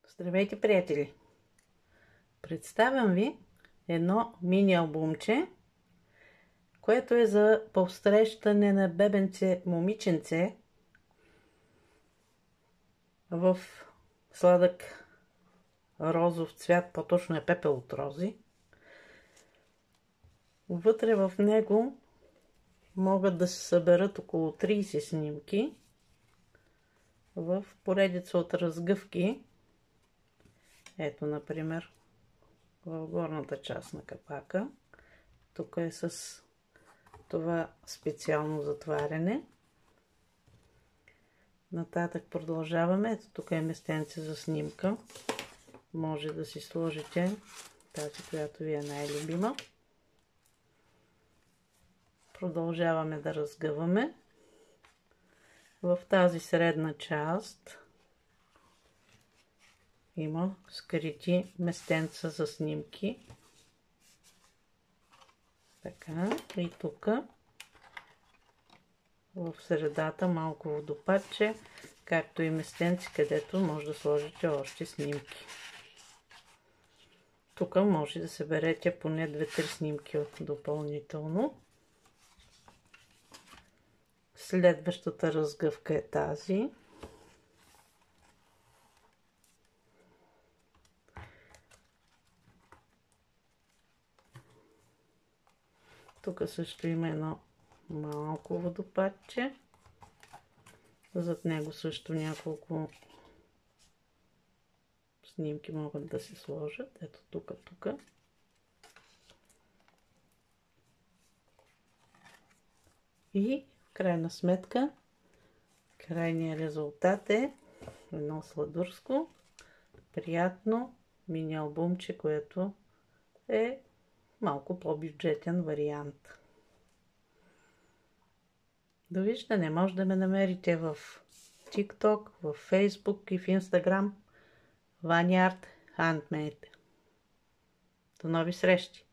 Здравейте, приятели! Представям ви едно мини албумче, което е за посрещане на бебенце момиченце в сладък розов цвят, по-точно е пепел от рози. Вътре в него могат да се съберат около 30 снимки в поредица от разгъвки. Ето, например, в горната част на капака. Тук е с това специално затваряне. Нататък продължаваме. Ето, тук е местенце за снимка. Може да си сложите тази, която ви е най-любима. Продължаваме да разгъваме. В тази средна част има скрити местенца за снимки. Така, и тук в средата малко водопадче, както и местенци, където може да сложите още снимки. Тук може да съберете поне 2-3 снимки допълнително. Следващата разгъвка е тази. Тук също има едно малко водопадче. Зад него също няколко снимки могат да се сложат. Ето тук. И в крайна сметка крайният резултат е едно сладурско, приятно мини албумче, което е малко по-бюджетен вариант. Довиждане! Може да ме намерите в TikTok, в Facebook и в Instagram. Vanyard Handmade. До нови срещи!